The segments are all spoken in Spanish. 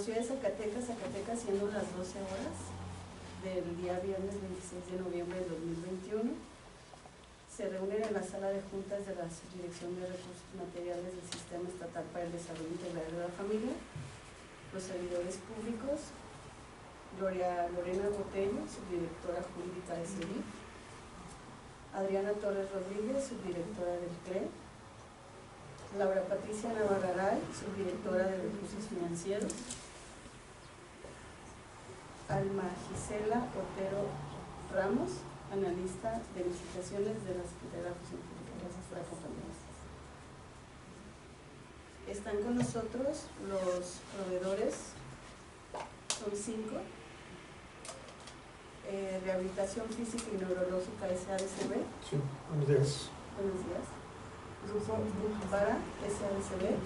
la ciudad de Zacatecas, siendo las 12 horas del día viernes 26 de noviembre de 2021. Se reúnen en la sala de juntas de la Subdirección de Recursos Materiales del Sistema Estatal para el Desarrollo Integral de la Familia, los servidores públicos, Lorena Botello, subdirectora jurídica de CEDIF, Adriana Torres Rodríguez, subdirectora del CRE, Laura Patricia Navarraray, subdirectora de Recursos Financieros, Alma Gisela Otero Ramos, analista de licitaciones de la Secretaría de la Función Pública. Gracias por acompañarnos. Están con nosotros los proveedores, son 5. Rehabilitación Física y Neurológica SADCB. Sí, buenos días. Buenos días. Grupo para SADCB.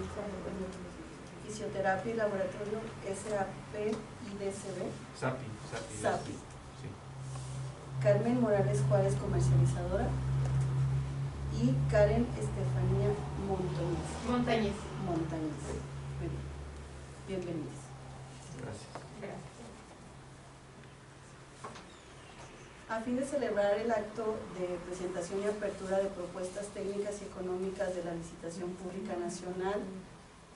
Fisioterapia y Laboratorio SAPIDCB. SAPI. Sí. Carmen Morales Juárez, comercializadora. Y Karen Estefanía Montañez. Muy bien. Bienvenidos. Gracias. A fin de celebrar el acto de presentación y apertura de propuestas técnicas y económicas de la licitación pública nacional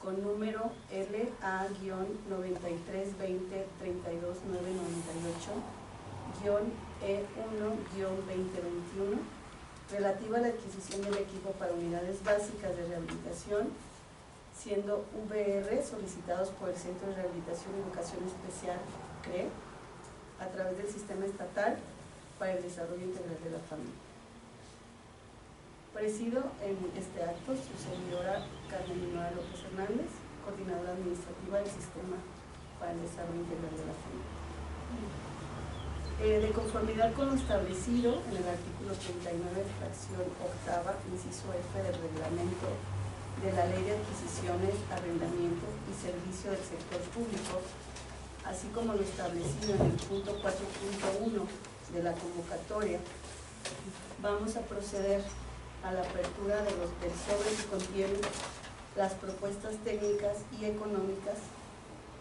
con número LA-20320-32998-E1-2021, relativa a la adquisición del equipo para unidades básicas de rehabilitación, siendo VR solicitados por el Centro de Rehabilitación y Educación Especial CRE a través del Sistema Estatal para el Desarrollo Integral de la Familia. Presido en este acto su servidora Carmen Linoa López Hernández, coordinadora administrativa del Sistema para el Desarrollo Integral de la Familia. De conformidad con lo establecido en el artículo 39, fracción octava, inciso F del reglamento de la Ley de Adquisiciones, Arrendamiento y Servicio del Sector Público, así como lo establecido en el punto 4.1 de la convocatoria, vamos a proceder a la apertura del sobre que contiene las propuestas técnicas y económicas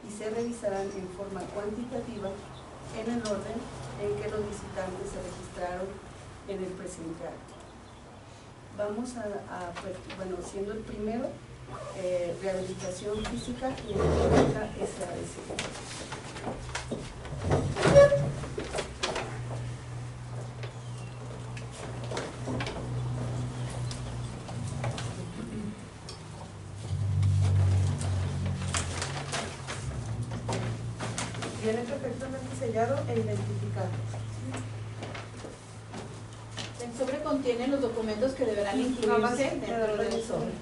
y se revisarán en forma cuantitativa en el orden en que los visitantes se registraron en el presente acto. Vamos siendo el primero, Rehabilitación Física y Neurológica SADCB. Viene perfectamente sellado e identificado. El sobre contiene los documentos que deberán incluirse dentro del sobre.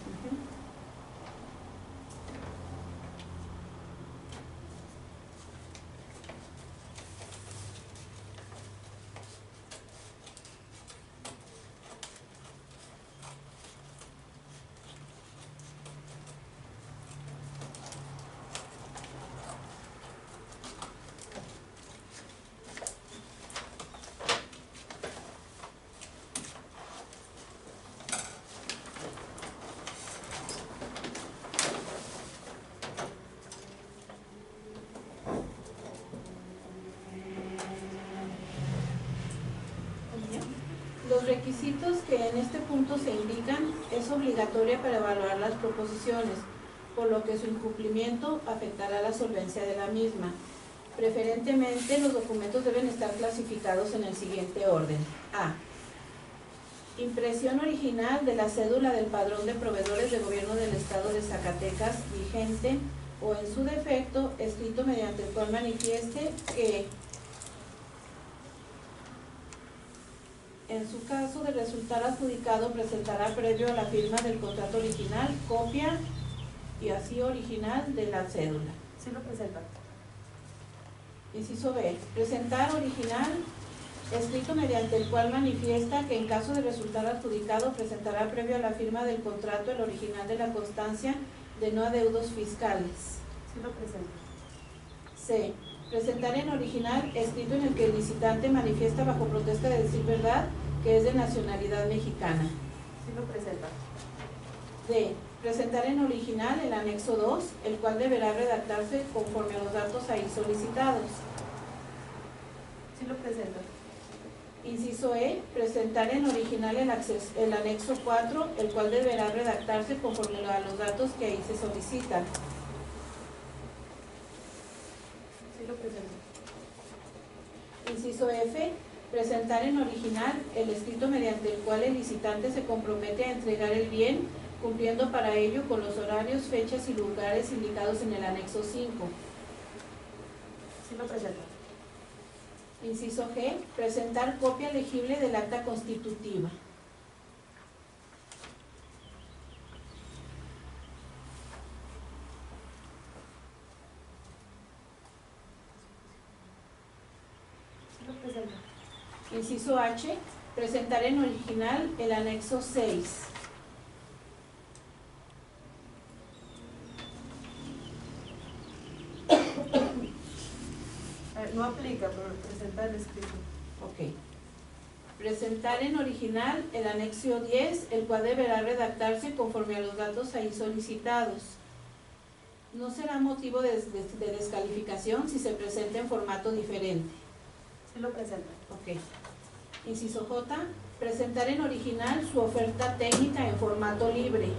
Los requisitos que en este punto se indican es obligatoria para evaluar las proposiciones, por lo que su incumplimiento afectará la solvencia de la misma. Preferentemente, los documentos deben estar clasificados en el siguiente orden. A. Impresión original de la cédula del Padrón de Proveedores de Gobierno del Estado de Zacatecas vigente o, en su defecto, escrito mediante el cual manifieste que, en su caso de resultar adjudicado, presentará previo a la firma del contrato original copia y así original de la cédula. Sí lo presenta. Inciso B. Presentar original escrito mediante el cual manifiesta que en caso de resultar adjudicado presentará previo a la firma del contrato el original de la constancia de no adeudos fiscales. Sí lo presenta. C. Presentar en original escrito en el que el licitante manifiesta bajo protesta de decir verdad que es de nacionalidad mexicana. Sí lo presenta. D. presentar en original el anexo 2, el cual deberá redactarse conforme a los datos ahí solicitados. Sí lo presento. Inciso E, presentar en original el anexo 4, el cual deberá redactarse conforme a los datos que ahí se solicitan. Sí lo presento. Inciso F, presentar en original el escrito mediante el cual el licitante se compromete a entregar el bien, cumpliendo para ello con los horarios, fechas y lugares indicados en el anexo 5. Sí lo presento. Inciso G, presentar copia legible del acta constitutiva. Sí lo presento. Inciso H, presentar en original el anexo 6. No aplica, pero presentar el escrito. Ok. Presentar en original el anexo 10, el cual deberá redactarse conforme a los datos ahí solicitados. No será motivo de descalificación si se presenta en formato diferente. Sí lo presento. Ok. Inciso J, presentar en original su oferta técnica en formato libre.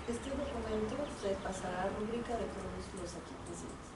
Este documento se pasará a rúbrica de todos los aquí presentes.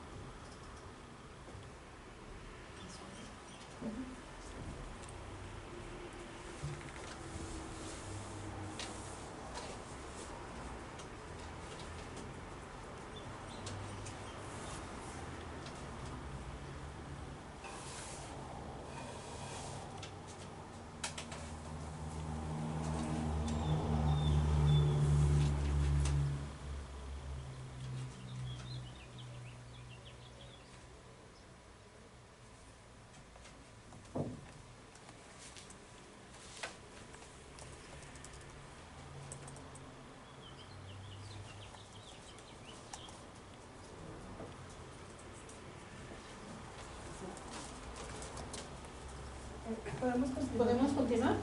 ¿Podemos continuar?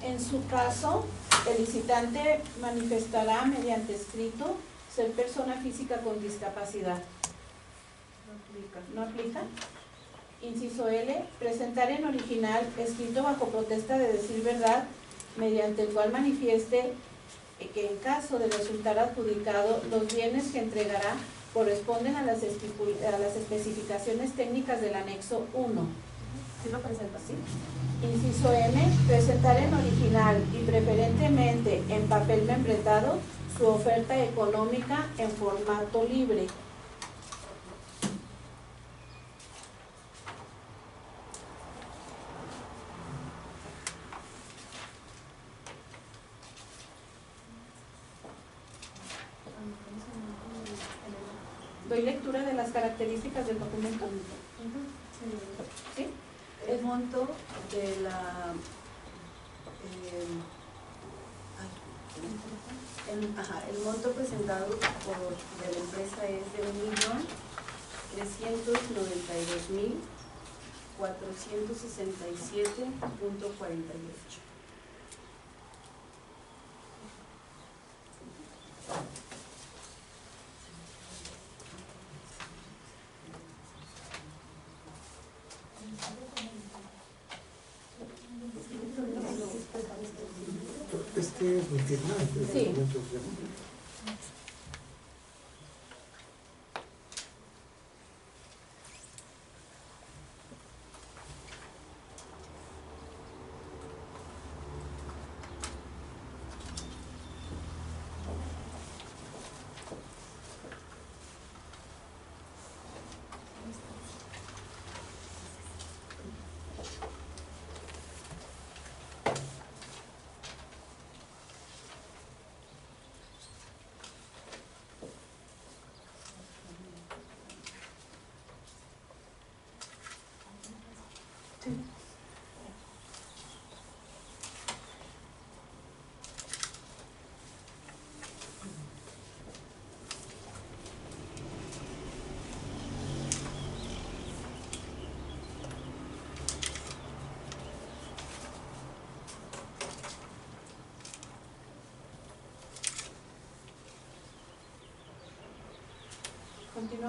En su caso, el licitante manifestará mediante escrito ser persona física con discapacidad. ¿No aplica? Inciso L, presentar en original, escrito bajo protesta de decir verdad, mediante el cual manifieste que en caso de resultar adjudicado, los bienes que entregará corresponden a las especificaciones técnicas del anexo 1. Sí lo presento, sí. Inciso M, presentar en original y preferentemente en papel membretado su oferta económica en formato libre. ¿Doy lectura de las características del documento? ¿Sí? El monto de la el monto presentado de la empresa es de 1.392.467.48. Sí.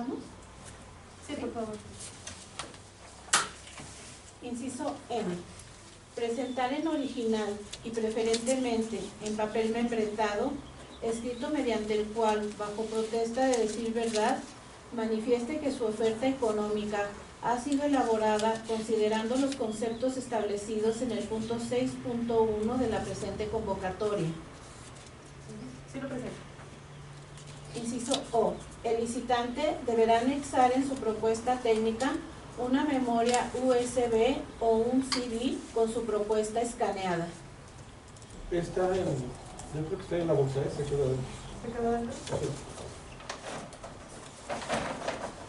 ¿Vamos? Sí, por favor. Inciso M. Presentar en original y preferentemente en papel membretado, escrito mediante el cual, bajo protesta de decir verdad, manifieste que su oferta económica ha sido elaborada considerando los conceptos establecidos en el punto 6.1 de la presente convocatoria. Sí, lo presento. Inciso O. El licitante deberá anexar en su propuesta técnica una memoria USB o un CD con su propuesta escaneada. Está en, yo creo que está en la bolsa, se queda dentro. ¿Se quedó dentro?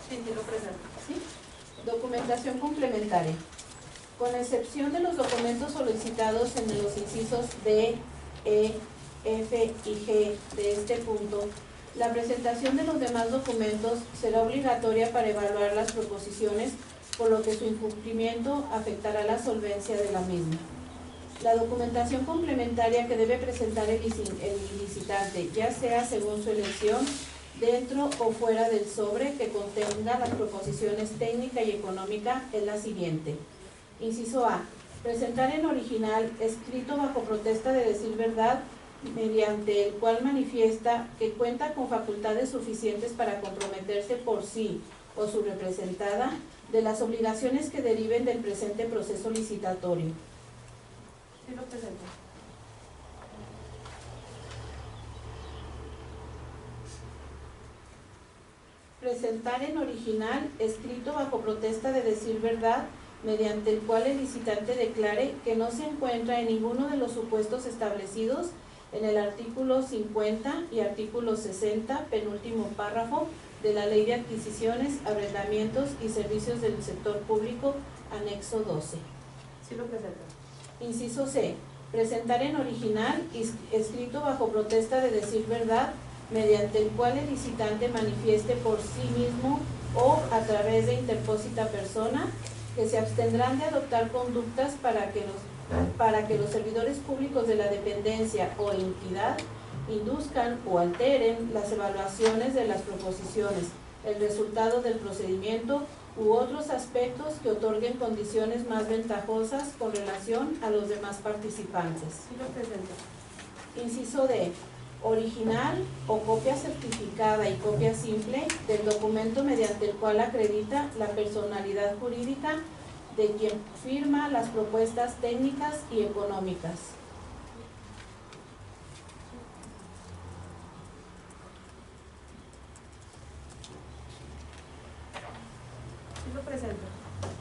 Sí, sí, lo presento. ¿Sí? Documentación complementaria. Con excepción de los documentos solicitados en los incisos D, E, F y G de este punto, la presentación de los demás documentos será obligatoria para evaluar las proposiciones, por lo que su incumplimiento afectará la solvencia de la misma. La documentación complementaria que debe presentar el licitante, ya sea según su elección, dentro o fuera del sobre que contenga las proposiciones técnica y económica, es la siguiente. Inciso A. Presentar en original, escrito bajo protesta de decir verdad, mediante el cual manifiesta que cuenta con facultades suficientes para comprometerse por sí o su representada de las obligaciones que deriven del presente proceso licitatorio. Sí, lo presento. Presentar en original, escrito bajo protesta de decir verdad, mediante el cual el licitante declare que no se encuentra en ninguno de los supuestos establecidos en el artículo 50 y artículo 60, penúltimo párrafo, de la Ley de Adquisiciones, Arrendamientos y Servicios del Sector Público, anexo 12. Sí, lo presento. Inciso C. Presentar en original, escrito bajo protesta de decir verdad, mediante el cual el licitante manifieste por sí mismo o a través de interpósita persona que se abstendrán de adoptar conductas para que los servidores públicos de la dependencia o entidad induzcan o alteren las evaluaciones de las proposiciones, el resultado del procedimiento u otros aspectos que otorguen condiciones más ventajosas con relación a los demás participantes. Sí, lo presento. Inciso D. Original o copia certificada y copia simple del documento mediante el cual acredita la personalidad jurídica de quien firma las propuestas técnicas y económicas. Sí, lo presento.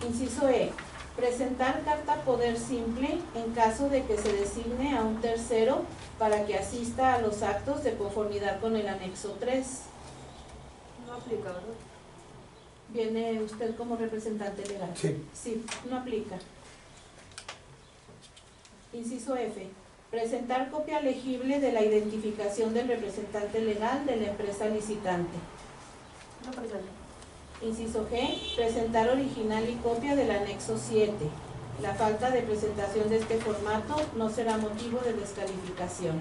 Inciso E. Presentar carta poder simple en caso de que se designe a un tercero para que asista a los actos de conformidad con el anexo 3. No aplica, ¿verdad? ¿Viene usted como representante legal? Sí. Sí, no aplica. Inciso F. Presentar copia legible de la identificación del representante legal de la empresa licitante. No presento. Inciso G. Presentar original y copia del anexo 7. La falta de presentación de este formato no será motivo de descalificación.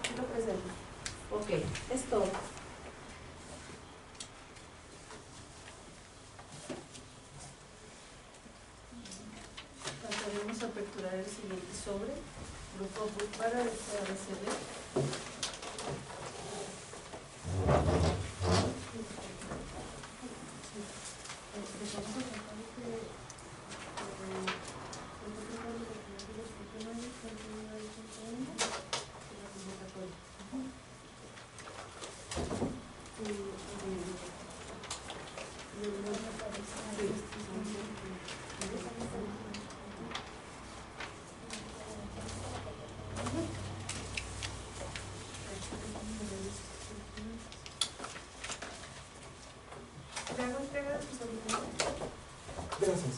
Sí, lo presento. Ok, es todo. Pasaremos a aperturar el siguiente sobre. Grupo BUC para ABCD. ¿Te hago entrega de tus originales? Gracias.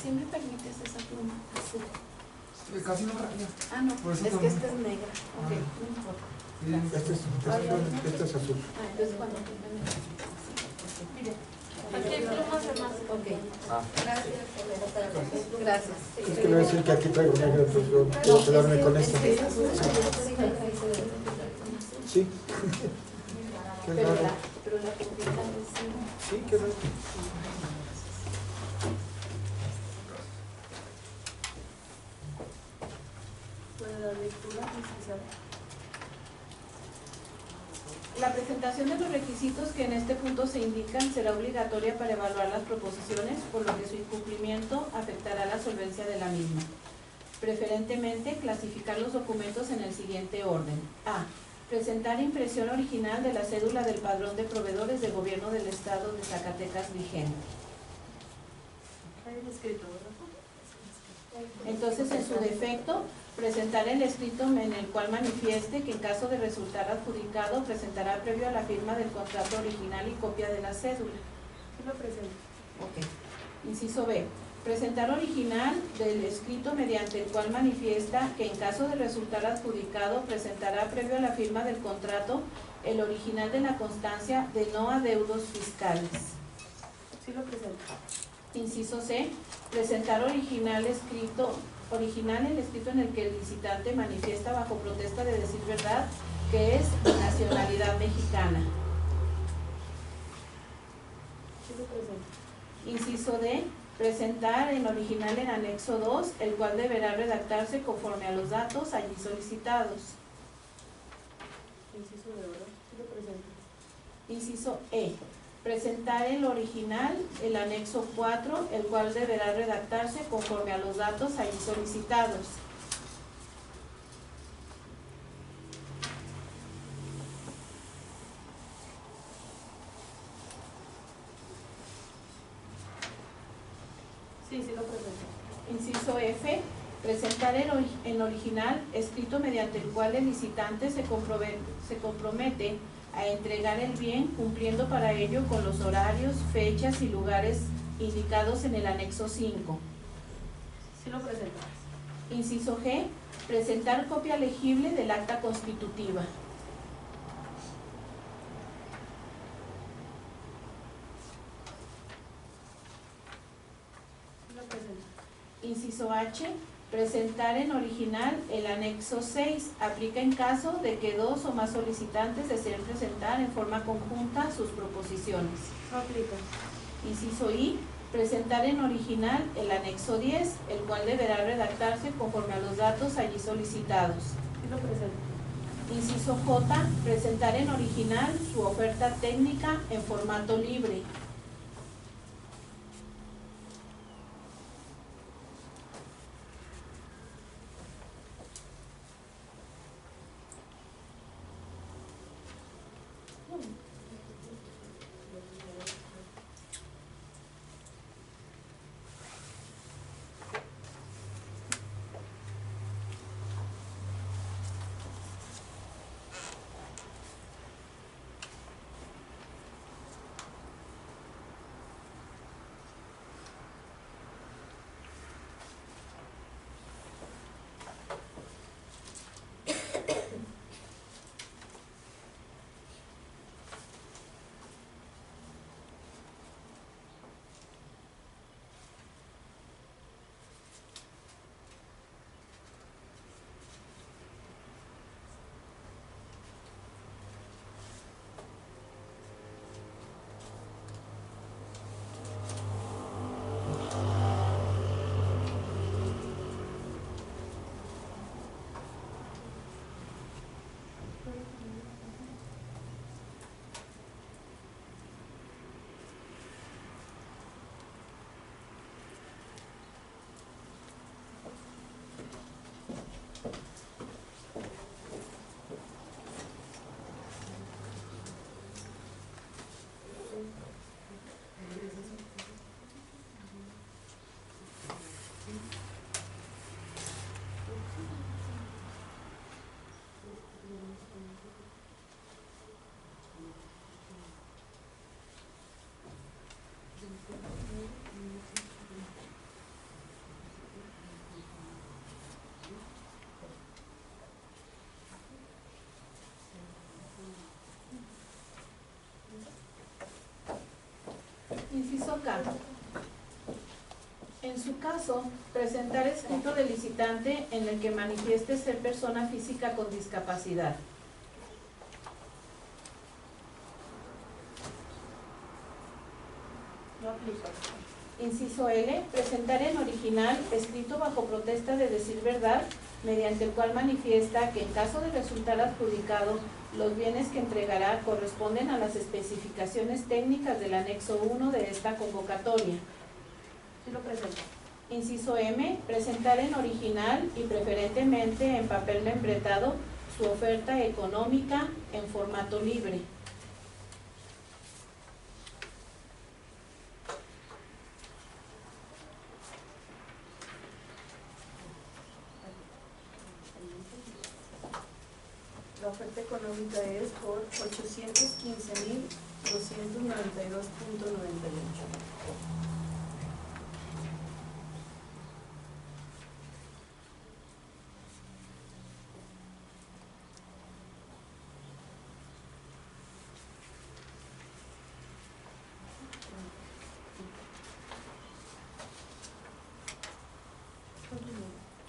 ¿Sí me permites esa pluma? Sí. Casi no raya. Ah, no, Por eso es que también. esta es negra. Ok, no importa. Este es azul. Ah, entonces cuando tengan mire. Aquí hay plumas de más. Ok, Ah. gracias. Es que le voy a decir que aquí traigo negro, entonces yo quiero quedarme con esta. Sí. Qué Pero raro. la copita es... Sí, qué raro. ¿Puede dar lectura, licenciada? La presentación de los requisitos que en este punto se indican será obligatoria para evaluar las proposiciones, por lo que su incumplimiento afectará la solvencia de la misma. Preferentemente, clasificar los documentos en el siguiente orden. A. Presentar impresión original de la cédula del padrón de proveedores del gobierno del estado de Zacatecas vigente. Hay el escrito, ¿verdad? Entonces, en su defecto, presentar el escrito en el cual manifieste que en caso de resultar adjudicado, presentará previo a la firma del contrato original y copia de la cédula. Sí lo presento. Ok. Inciso B. Presentar original del escrito mediante el cual manifiesta que en caso de resultar adjudicado, presentará previo a la firma del contrato el original de la constancia de no adeudos fiscales. Sí lo presento. Inciso C. Presentar original el escrito en el que el licitante manifiesta bajo protesta de decir verdad que es de nacionalidad mexicana. Sí lo presento. Inciso D. Presentar en original el anexo 2, el cual deberá redactarse conforme a los datos allí solicitados. Inciso de oro. Sí lo presento. Inciso E. Presentar en original el anexo 4, el cual deberá redactarse conforme a los datos allí solicitados. Sí, sí lo presento. Inciso F. Presentar en original escrito mediante el cual el licitante se compromete a entregar el bien, cumpliendo para ello con los horarios, fechas y lugares indicados en el anexo 5. Sí lo presento. Inciso G. Presentar copia legible del acta constitutiva. Sí lo presento. Inciso H. Presentar en original el anexo 6. Aplica en caso de que dos o más solicitantes deseen presentar en forma conjunta sus proposiciones. No aplica. Inciso I. Presentar en original el anexo 10, el cual deberá redactarse conforme a los datos allí solicitados. Sí lo presento. Inciso J. Presentar en original su oferta técnica en formato libre. Inciso K. En su caso, presentar escrito del licitante en el que manifieste ser persona física con discapacidad. No aplica. Inciso L. Presentar en original, escrito bajo protesta de decir verdad, mediante el cual manifiesta que en caso de resultar adjudicado, los bienes que entregará corresponden a las especificaciones técnicas del anexo 1 de esta convocatoria. Sí lo presenta. Inciso M. Presentar en original y preferentemente en papel membretado su oferta económica en formato libre. La oferta económica es por 815,292.98.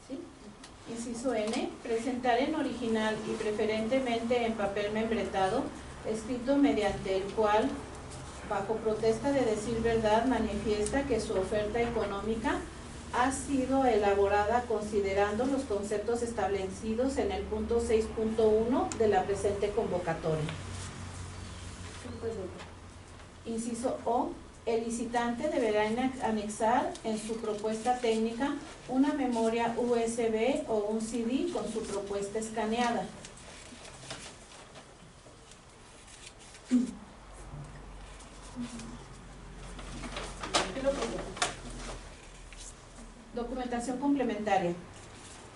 ¿Sí? Inciso N. Presentar en original y preferentemente en papel membretado, escrito mediante el cual, bajo protesta de decir verdad, manifiesta que su oferta económica ha sido elaborada considerando los conceptos establecidos en el punto 6.1 de la presente convocatoria. Sí lo presenta. Inciso O. El licitante deberá anexar en su propuesta técnica una memoria USB o un CD con su propuesta escaneada. Sí lo presenta. Documentación complementaria.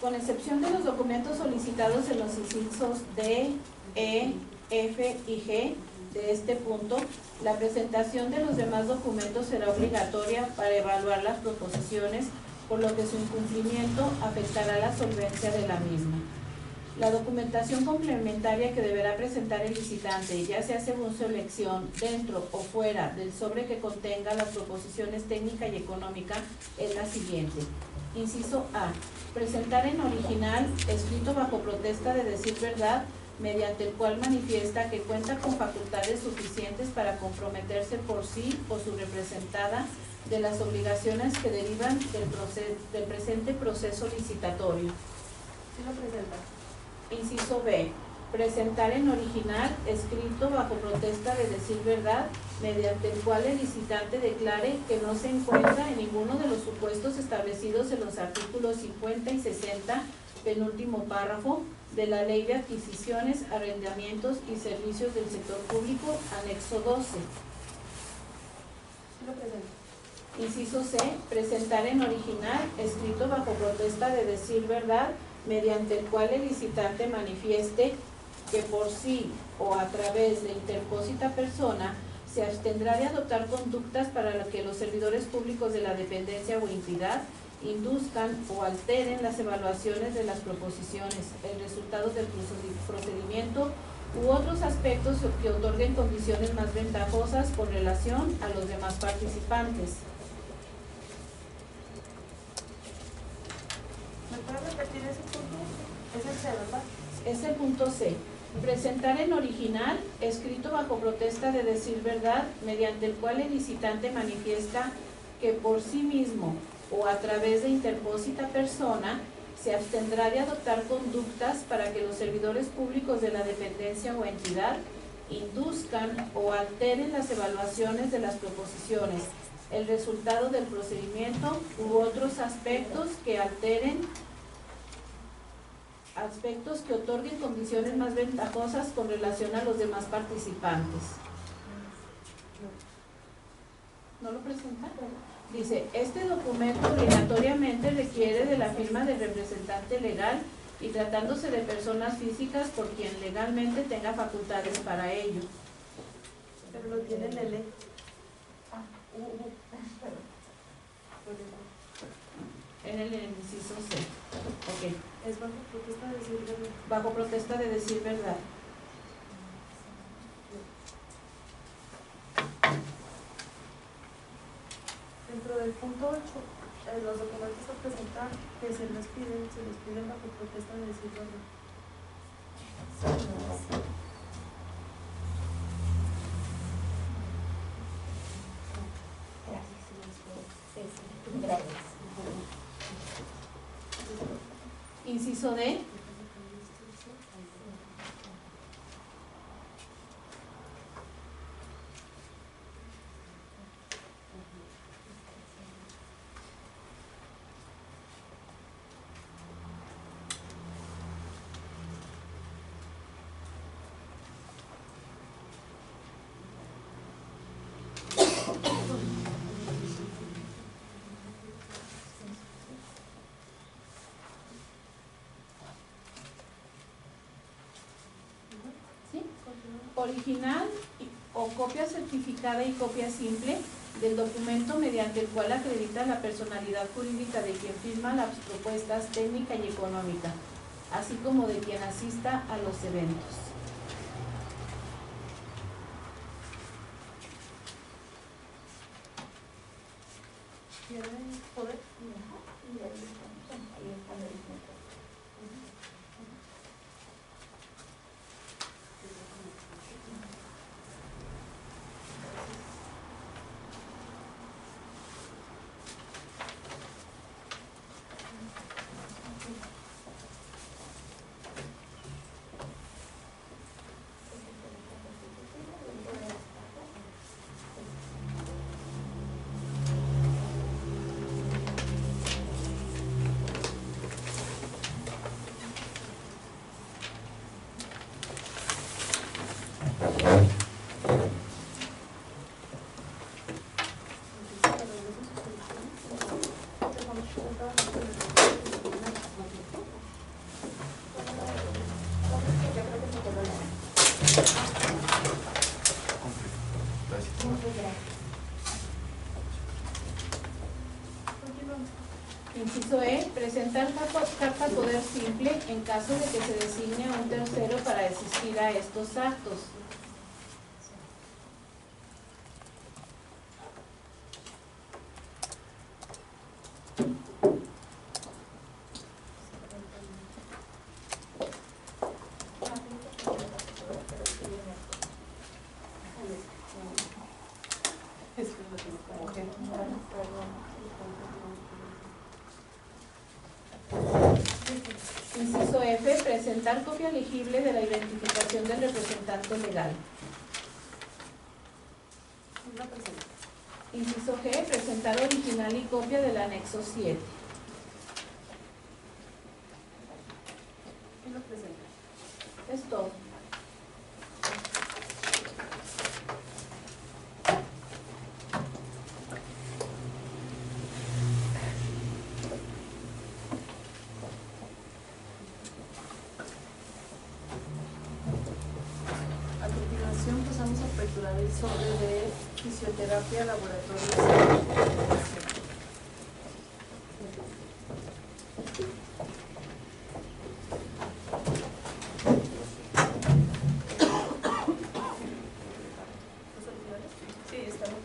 Con excepción de los documentos solicitados en los incisos D, E, F y G de este punto, la presentación de los demás documentos será obligatoria para evaluar las proposiciones, por lo que su incumplimiento afectará la solvencia de la misma. La documentación complementaria que deberá presentar el licitante, ya sea según su elección, dentro o fuera del sobre que contenga las proposiciones técnica y económica, es la siguiente. Inciso A. Presentar en original, escrito bajo protesta de decir verdad, mediante el cual manifiesta que cuenta con facultades suficientes para comprometerse por sí o su representada de las obligaciones que derivan del presente proceso licitatorio. Sí lo presenta. Inciso B. Presentar en original, escrito bajo protesta de decir verdad, mediante el cual el licitante declare que no se encuentra en ninguno de los supuestos establecidos en los artículos 50 y 60, penúltimo párrafo, de la Ley de Adquisiciones, Arrendamientos y Servicios del Sector Público, anexo 12. Sí lo presenta. Inciso C. Presentar en original, escrito bajo protesta de decir verdad, mediante el cual el licitante manifieste que por sí o a través de interpósita persona se abstendrá de adoptar conductas para que los servidores públicos de la dependencia o entidad induzcan o alteren las evaluaciones de las proposiciones, el resultado del procedimiento u otros aspectos que otorguen condiciones más ventajosas con relación a los demás participantes. ¿Me puedes repetir ese punto? Es el C, ¿verdad? Es el punto C. Presentar en original, escrito bajo protesta de decir verdad, mediante el cual el licitante manifiesta que por sí mismo o a través de interpósita persona se abstendrá de adoptar conductas para que los servidores públicos de la dependencia o entidad induzcan o alteren las evaluaciones de las proposiciones, el resultado del procedimiento u otros aspectos que otorguen condiciones más ventajosas con relación a los demás participantes. ¿No lo presenta? Dice, este documento obligatoriamente requiere de la firma del representante legal y tratándose de personas físicas por quien legalmente tenga facultades para ello. Pero lo tiene en el E. En el inciso C. Ok. Es bajo protesta de decir verdad. Bajo protesta de decir verdad. el punto 8, los documentos a presentar que se les piden bajo protesta de decirlo. Inciso D. Original o copia certificada y copia simple del documento mediante el cual acredita la personalidad jurídica de quien firma las propuestas técnica y económica, así como de quien asista a los eventos. ¿Tienen poder? Inciso E, presentar carta poder simple en caso de que se designe a un tercero para asistir a estos actos. Inciso F, presentar copia legible de la identificación del representante legal. Inciso G, presentar original y copia del anexo 7. ¿Quién lo presenta? Es todo. A continuación pasamos a aperturar el sobre de fisioterapia laboratorio. Sí, está bien.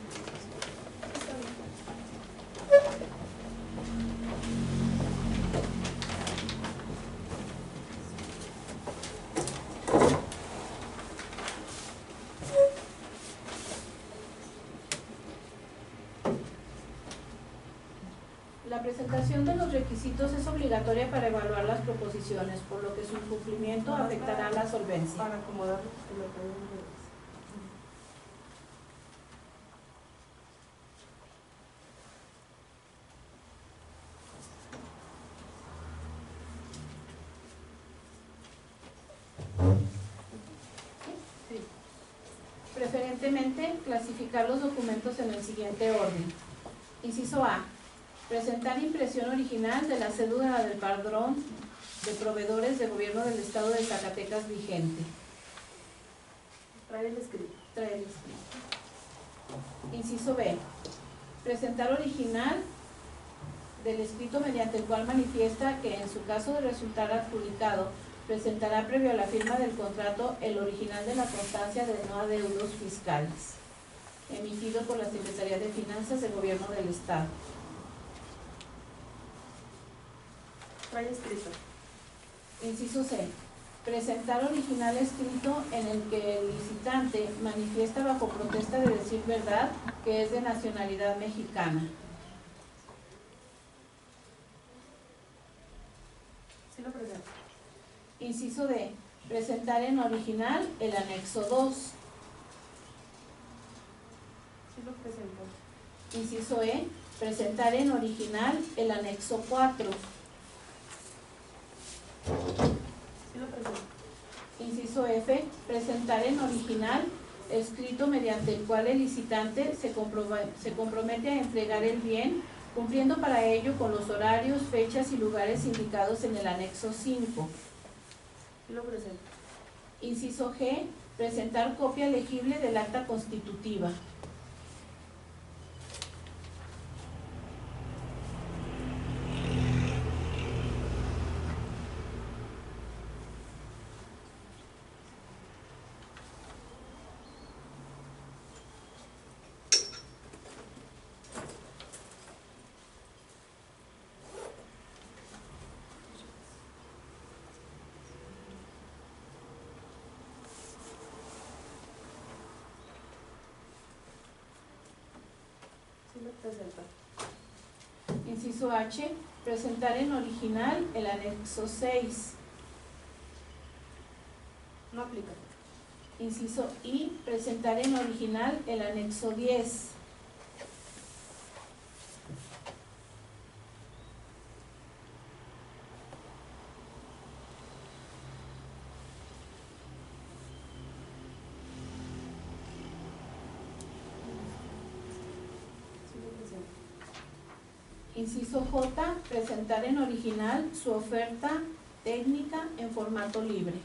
La presentación de los requisitos es obligatoria para evaluar las proposiciones, por lo que su incumplimiento afectará la solvencia. Para acomodar lo que hay. Preferentemente, clasificar los documentos en el siguiente orden. Inciso A. Presentar impresión original de la cédula del padrón de proveedores de gobierno del Estado de Zacatecas vigente. Trae el escrito. Trae el escrito. Inciso B. Presentar original del escrito mediante el cual manifiesta que en su caso de resultar adjudicado presentará previo a la firma del contrato el original de la constancia de no adeudos fiscales. emitido por la Secretaría de Finanzas del Gobierno del Estado. Trae escrito. Inciso C. Presentar original escrito en el que el licitante manifiesta bajo protesta de decir verdad que es de nacionalidad mexicana. Sí lo presento. Inciso D. Presentar en original el anexo 2. Sí lo presento. Inciso E. Presentar en original el anexo 4. Sí lo presento. Inciso F. Presentar en original escrito mediante el cual el licitante se compromete a entregar el bien, cumpliendo para ello con los horarios, fechas y lugares indicados en el anexo 5. Sí lo presento. Inciso G. Presentar copia legible del acta constitutiva. Sí lo presento. Inciso H. Presentar en original el anexo 6. No aplica. Inciso I. Presentar en original el anexo 10. Sí lo presento. Inciso J. Presentar en original su oferta técnica en formato libre.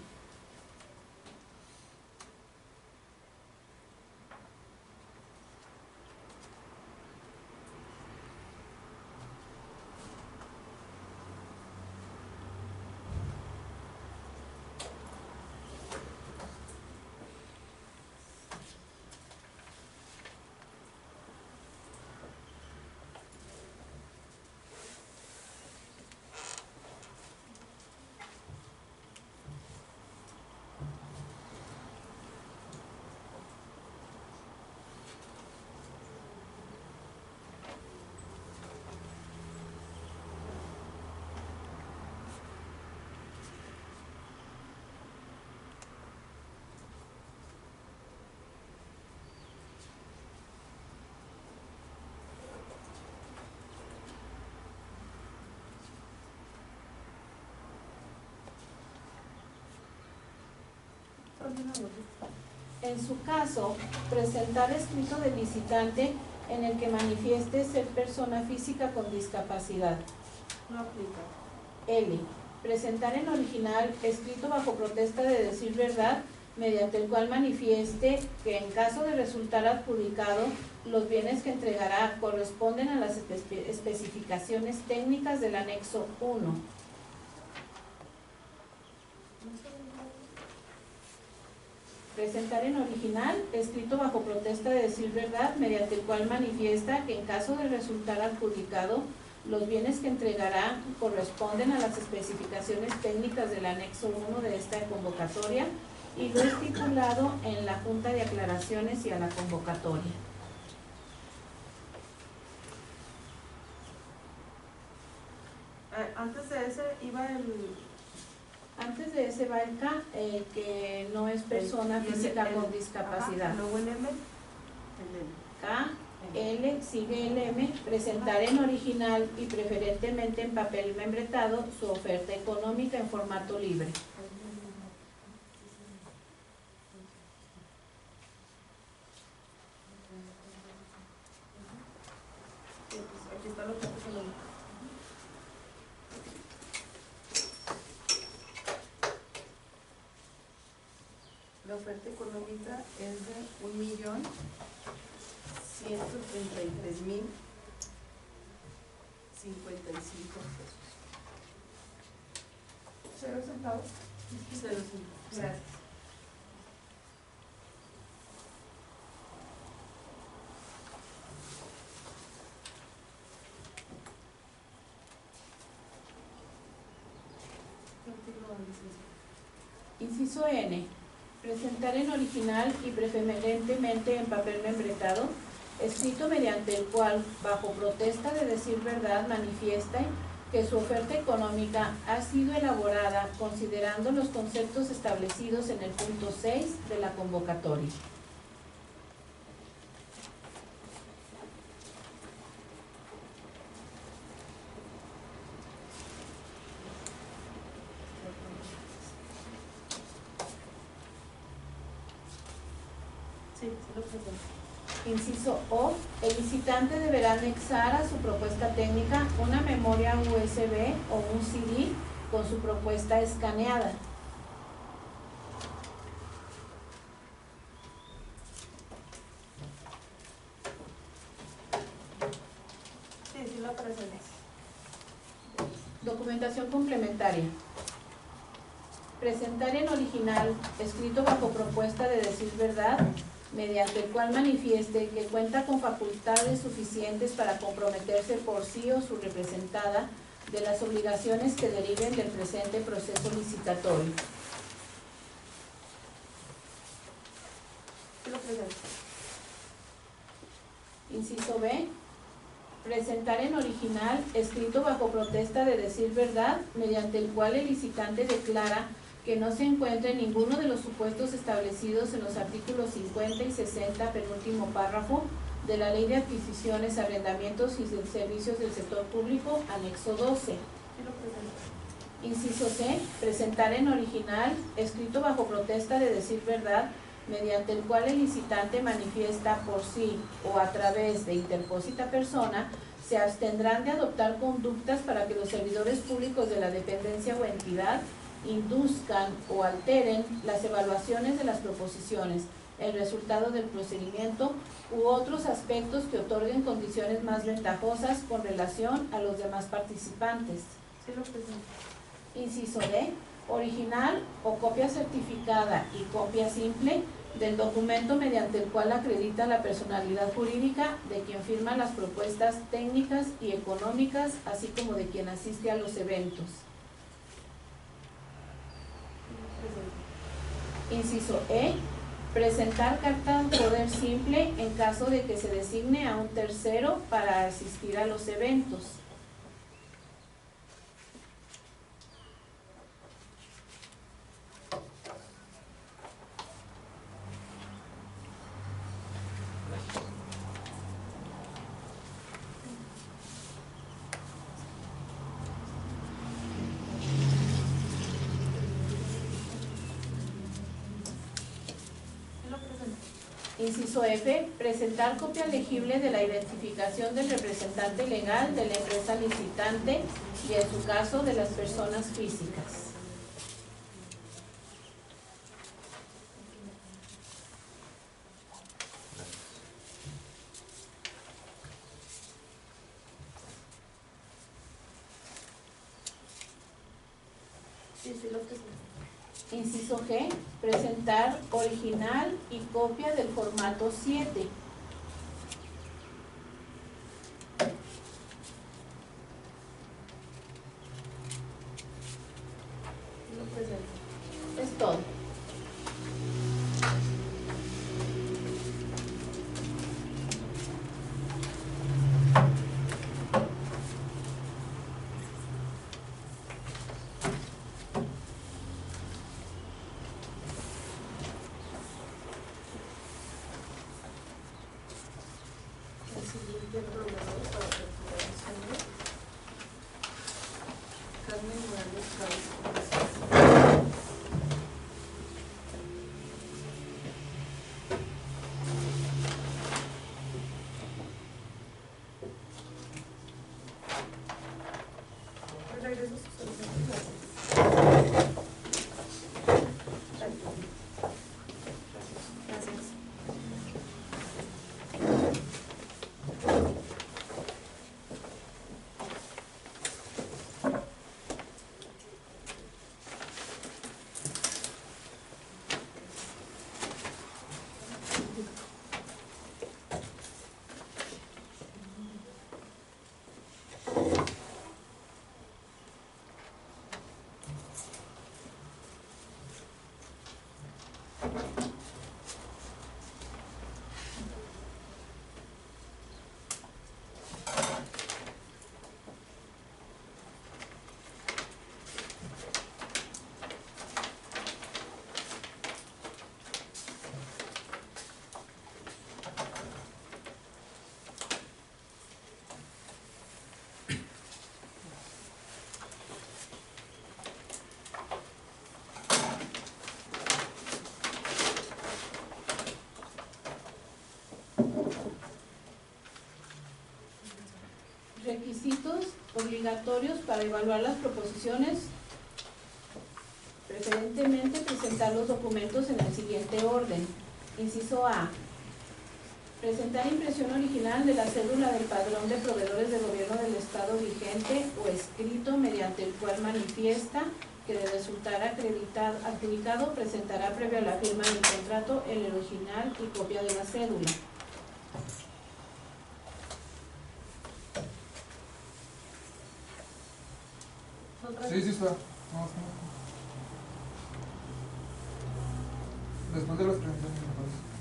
En su caso, presentar escrito del licitante en el que manifieste ser persona física con discapacidad. No aplica. L. Presentar en original escrito bajo protesta de decir verdad, mediante el cual manifieste que en caso de resultar adjudicado, los bienes que entregará corresponden a las especificaciones técnicas del anexo 1. Presentar en original, escrito bajo protesta de decir verdad, mediante el cual manifiesta que en caso de resultar adjudicado, los bienes que entregará corresponden a las especificaciones técnicas del anexo 1 de esta convocatoria y lo estipulado en la Junta de Aclaraciones y a la convocatoria. Antes de ese iba el... Antes de ese va el K, que no es persona física con discapacidad. Ajá, luego el M. K, L, sigue el M, presentar en original y preferentemente en papel membretado su oferta económica en formato libre. Aquí está lo que puse en el... La oferta económica es de 1.133.055 pesos. 0 centavos. 0,5. Gracias. Inciso N. Presentar en original y preferentemente en papel membretado, escrito mediante el cual, bajo protesta de decir verdad, manifiesta que su oferta económica ha sido elaborada considerando los conceptos establecidos en el punto 6 de la convocatoria. Sí, sí lo presento. Inciso O. El licitante deberá anexar a su propuesta técnica una memoria USB o un CD con su propuesta escaneada. Sí, sí lo presento. Documentación complementaria. Presentar en original, escrito bajo propuesta de decir verdad, mediante el cual manifieste que cuenta con facultades suficientes para comprometerse por sí o su representada de las obligaciones que deriven del presente proceso licitatorio. Sí lo presento. Inciso B. Presentar en original, escrito bajo protesta de decir verdad, mediante el cual el licitante declara que no se encuentra en ninguno de los supuestos establecidos en los artículos 50 y 60, penúltimo párrafo, de la Ley de Adquisiciones, Arrendamientos y Servicios del Sector Público, anexo 12. Sí lo presento. Inciso C. Presentar en original, escrito bajo protesta de decir verdad, mediante el cual el licitante manifiesta por sí o a través de interpósita persona, se abstendrán de adoptar conductas para que los servidores públicos de la dependencia o entidad induzcan o alteren las evaluaciones de las proposiciones, el resultado del procedimiento u otros aspectos que otorguen condiciones más ventajosas con relación a los demás participantes. Sí lo presento. Inciso D. Original o copia certificada y copia simple del documento mediante el cual acredita la personalidad jurídica de quien firma las propuestas técnicas y económicas, así como de quien asiste a los eventos. Inciso E. Presentar carta de poder simple en caso de que se designe a un tercero para asistir a los eventos. Inciso F. Presentar copia legible de la identificación del representante legal de la empresa licitante y, en su caso, de las personas físicas. Sí, sí lo presento. Inciso G. Presentar original y copia del formato 7. Sí lo presento. Es todo. El siguiente programador para apertura de sesión. Carmen Morales Cabezas. Regreso a sus solicitud. Gracias. requisitos obligatorios para evaluar las proposiciones. Preferentemente presentar los documentos en el siguiente orden. Inciso A. Presentar impresión original de la cédula del padrón de proveedores del gobierno del estado vigente o escrito mediante el cual manifiesta que de resultar adjudicado presentará previo a la firma del contrato el original y copia de la cédula. Sí, está. Después de las prevenciones, me parece.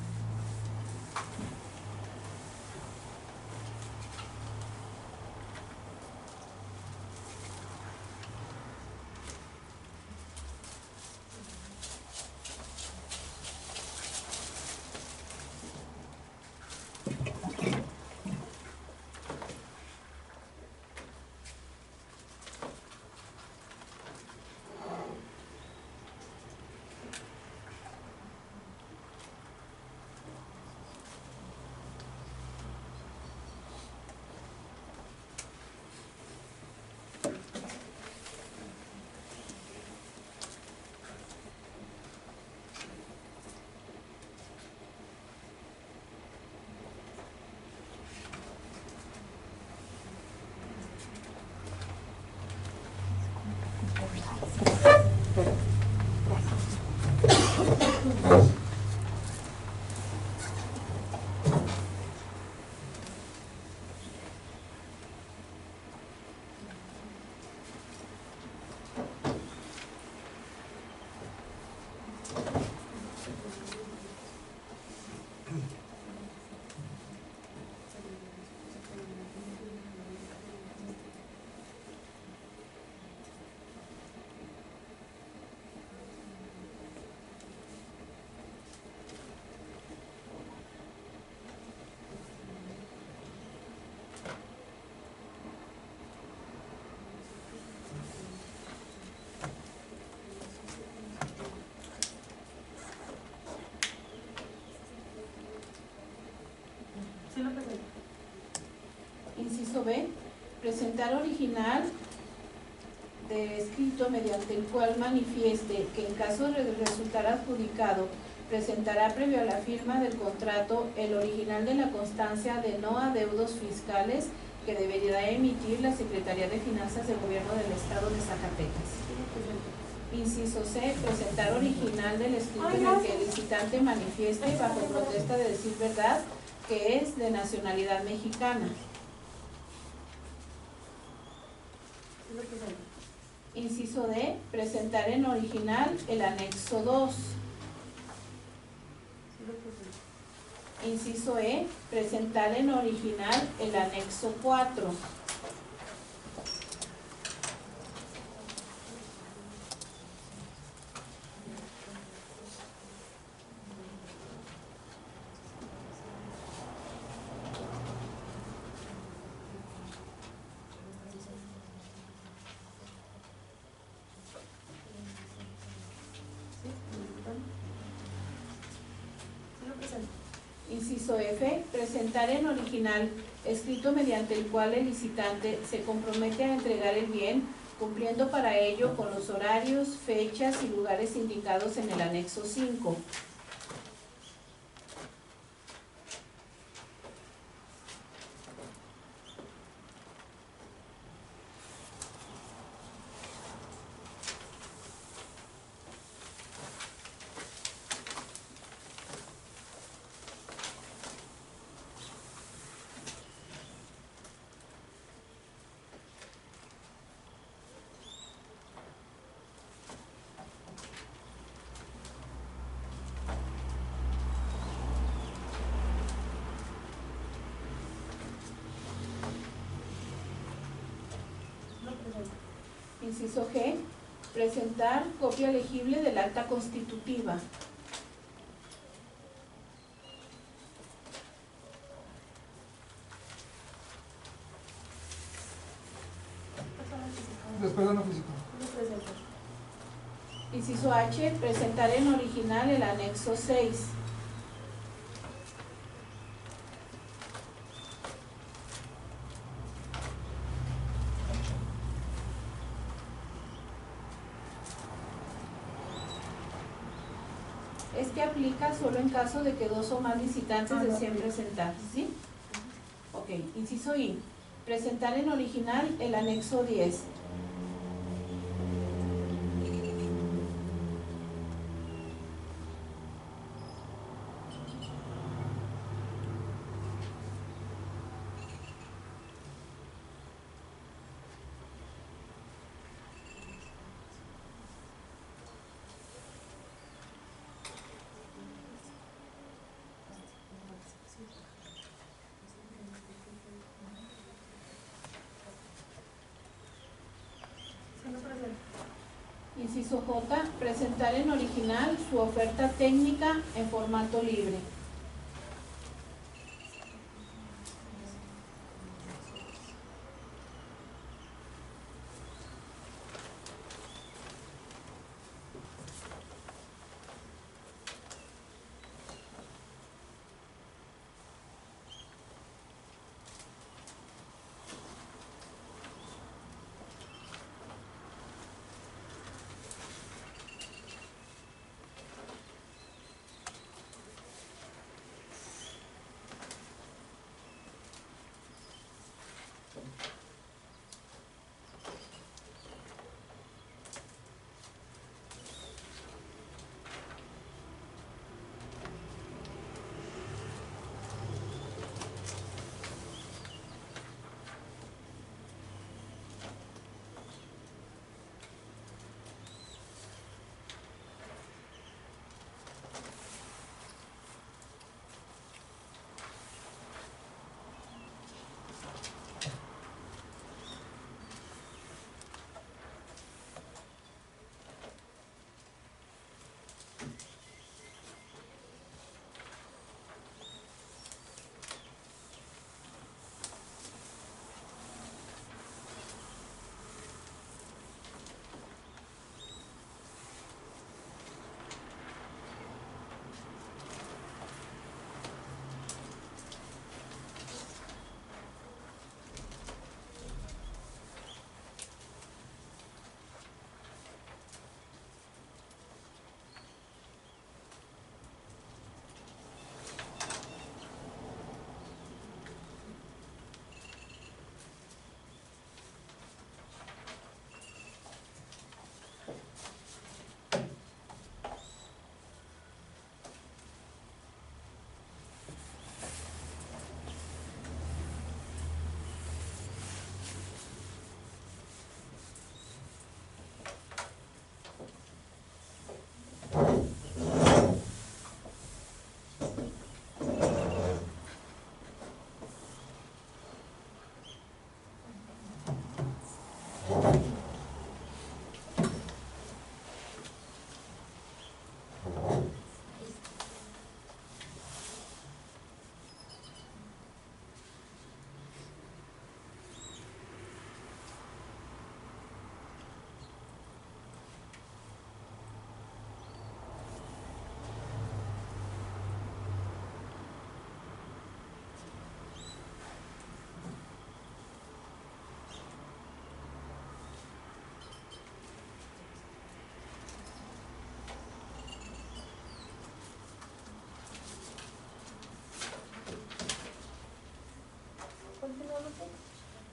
Inciso B. Presentar original de escrito mediante el cual manifieste que en caso de resultar adjudicado presentará previo a la firma del contrato el original de la constancia de no adeudos fiscales que debería emitir la Secretaría de Finanzas del Gobierno del Estado de Zacatecas. Inciso C. Presentar original del escrito en el que el licitante manifieste bajo protesta de decir verdad que es de nacionalidad mexicana. Inciso D. Presentar en original el anexo 2. Inciso E. Presentar en original el anexo 4. Inciso F. Presentar en original escrito mediante el cual el licitante se compromete a entregar el bien, cumpliendo para ello con los horarios, fechas y lugares indicados en el anexo 5. Inciso G. Presentar copia legible del acta constitutiva. Después de lo físico. Inciso H. Presentar en original el anexo 6. Este aplica solo en caso de que dos o más licitantes deseen presentar, ¿sí? Ok, inciso I. Presentar en original el anexo 10. Inciso J, presentar en original su oferta técnica en formato libre.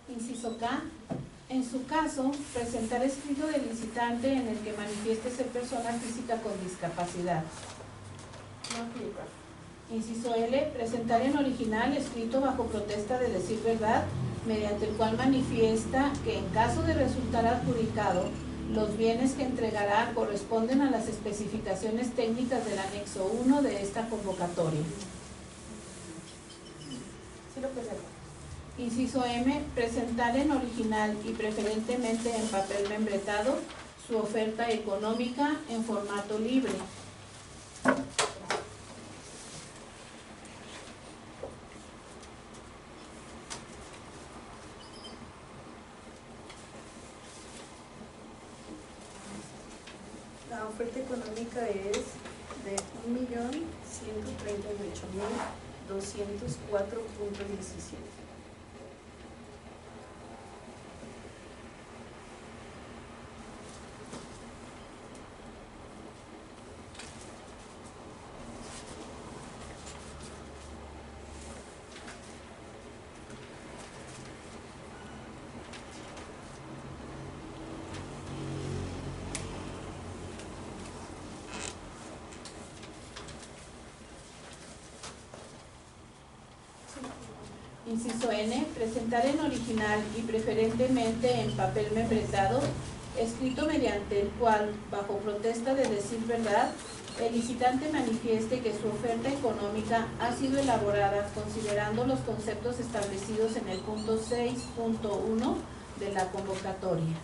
Inciso K. En su caso, presentar escrito del licitante en el que manifieste ser persona física con discapacidad. Inciso L. Presentar en original escrito bajo protesta de decir verdad, mediante el cual manifiesta que en caso de resultar adjudicado, los bienes que entregará corresponden a las especificaciones técnicas del anexo 1 de esta convocatoria. Sí lo presento. Inciso M. Presentar en original y preferentemente en papel membretado su oferta económica en formato libre. La oferta económica es de 1.138.204.17. Inciso N, presentar en original y preferentemente en papel membretado, escrito mediante el cual, bajo protesta de decir verdad, el licitante manifieste que su oferta económica ha sido elaborada considerando los conceptos establecidos en el punto 6.1 de la convocatoria.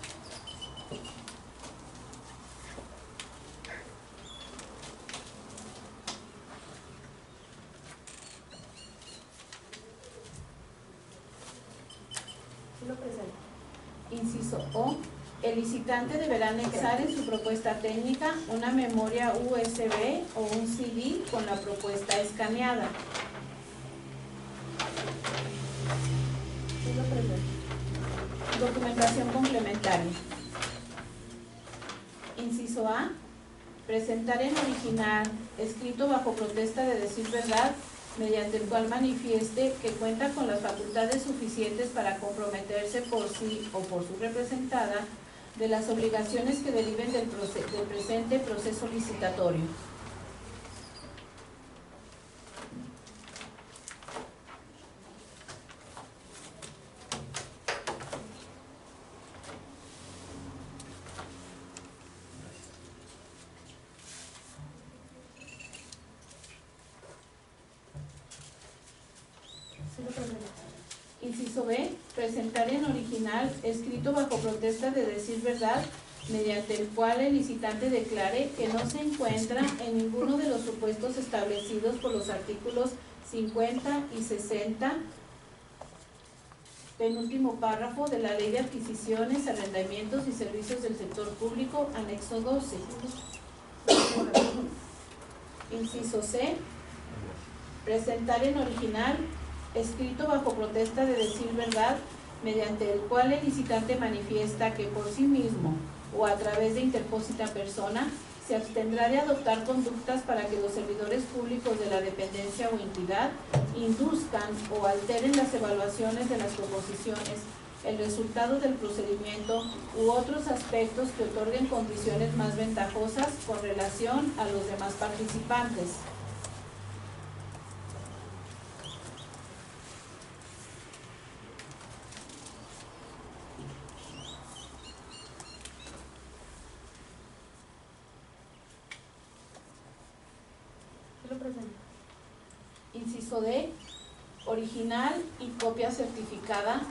Sí lo presento. Inciso O, el licitante deberá anexar en su propuesta técnica una memoria USB o un CD con la propuesta escaneada. Sí lo presento. Documentación complementaria. Inciso A, presentar en original, escrito bajo protesta de decir verdad, mediante el cual manifieste que cuenta con las facultades suficientes para comprometerse por sí o por su representada de las obligaciones que deriven del presente proceso licitatorio. Sí lo presento. Inciso B, presentar en original, escrito bajo protesta de decir verdad, mediante el cual el licitante declare que no se encuentra en ninguno de los supuestos establecidos por los artículos 50 y 60, penúltimo párrafo de la Ley de Adquisiciones, Arrendamientos y Servicios del Sector Público, anexo 12. Inciso C, presentar en original, escrito bajo protesta de decir verdad, mediante el cual el licitante manifiesta que por sí mismo o a través de interpósita persona se abstendrá de adoptar conductas para que los servidores públicos de la dependencia o entidad induzcan o alteren las evaluaciones de las proposiciones, el resultado del procedimiento u otros aspectos que otorguen condiciones más ventajosas con relación a los demás participantes. Sí lo presento. Inciso D, original y copia certificada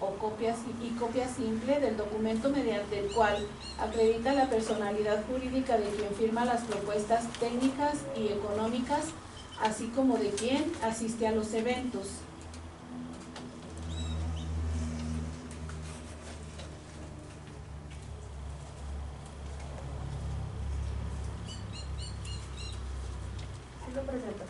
o copia simple del documento mediante el cual acredita la personalidad jurídica de quien firma las propuestas técnicas y económicas, así como de quien asiste a los eventos. Sí lo presento.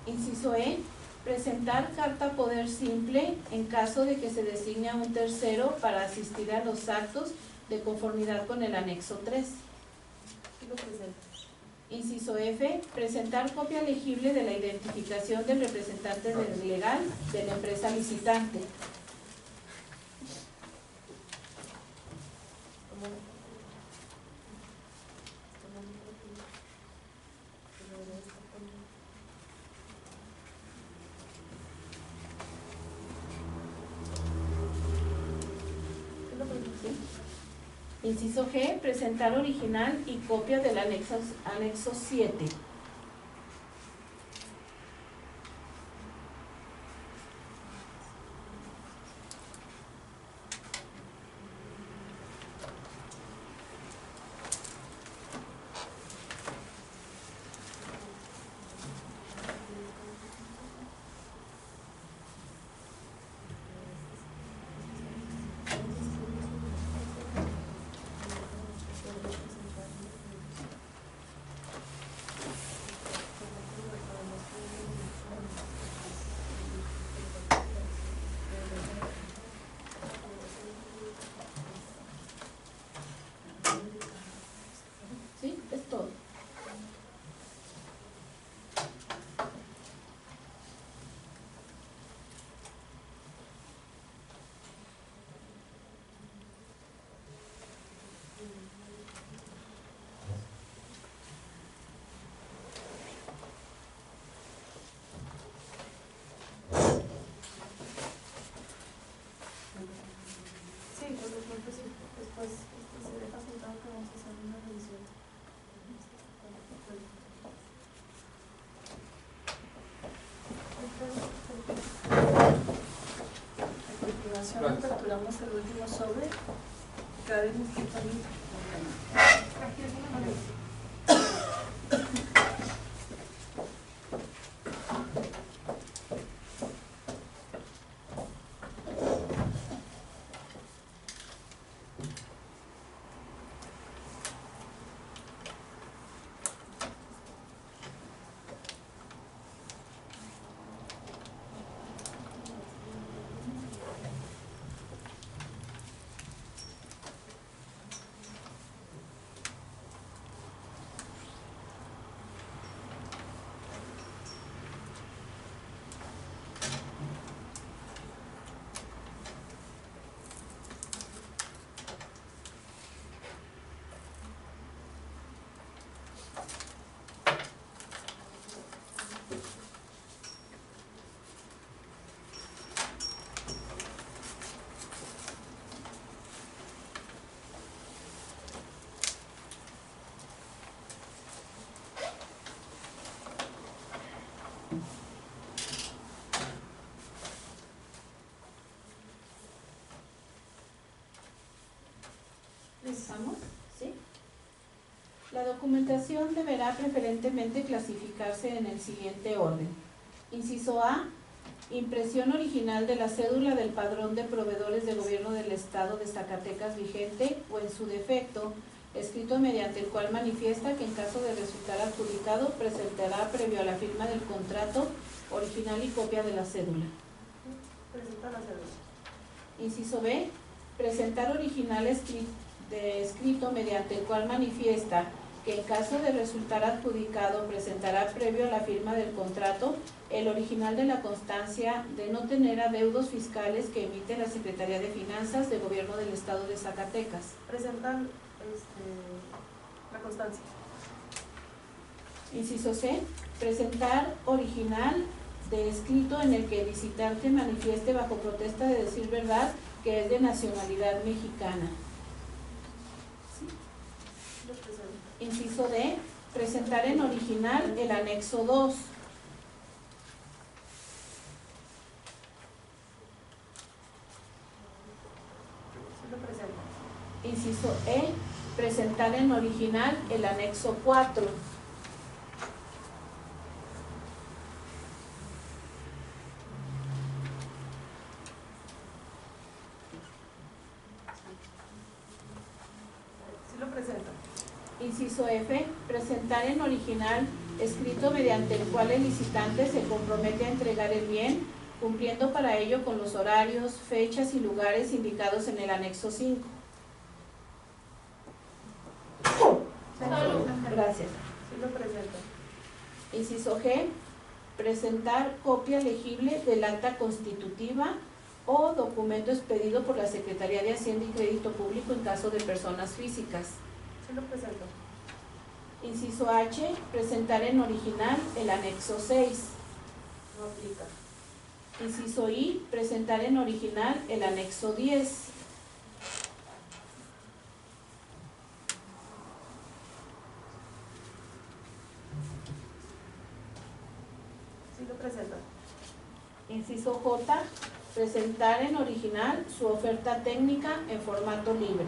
Inciso E, presentar carta poder simple en caso de que se designe a un tercero para asistir a los actos de conformidad con el anexo 3. Sí lo presento. Inciso F, presentar copia legible de la identificación del representante legal de la empresa licitante. Sí lo presento. Inciso G, presentar original y copia del anexo 7. pasamos al último sobre. Karen, ¿qué tal? ¿Estamos? ¿Sí? La documentación deberá preferentemente clasificarse en el siguiente orden. Inciso A, impresión original de la cédula del padrón de proveedores de gobierno del Estado de Zacatecas vigente o en su defecto, escrito mediante el cual manifiesta que en caso de resultar adjudicado presentará previo a la firma del contrato original y copia de la cédula. Presenta la cédula. Inciso B, presentar original escrito mediante el cual manifiesta que en caso de resultar adjudicado presentará previo a la firma del contrato el original de la constancia de no tener adeudos fiscales que emite la Secretaría de Finanzas del Gobierno del Estado de Zacatecas. Presentan la constancia. Inciso C, presentar original de escrito en el que el licitante manifieste bajo protesta de decir verdad que es de nacionalidad mexicana. Lo presenta. Inciso D, presentar en original el anexo 2. Sí lo presenta. Inciso E, presentar en original el anexo 4. Sí lo presenta. Inciso F, presentar en original escrito mediante el cual el licitante se compromete a entregar el bien, cumpliendo para ello con los horarios, fechas y lugares indicados en el anexo 5. Gracias. Sí lo presenta. Inciso G, presentar copia legible del acta constitutiva o documento expedido por la Secretaría de Hacienda y Crédito Público en caso de personas físicas. Sí lo presenta. Inciso H, presentar en original el anexo 6. No aplica. Inciso I, presentar en original el anexo 10. Sí lo presenta. Inciso J, presentar en original su oferta técnica en formato libre.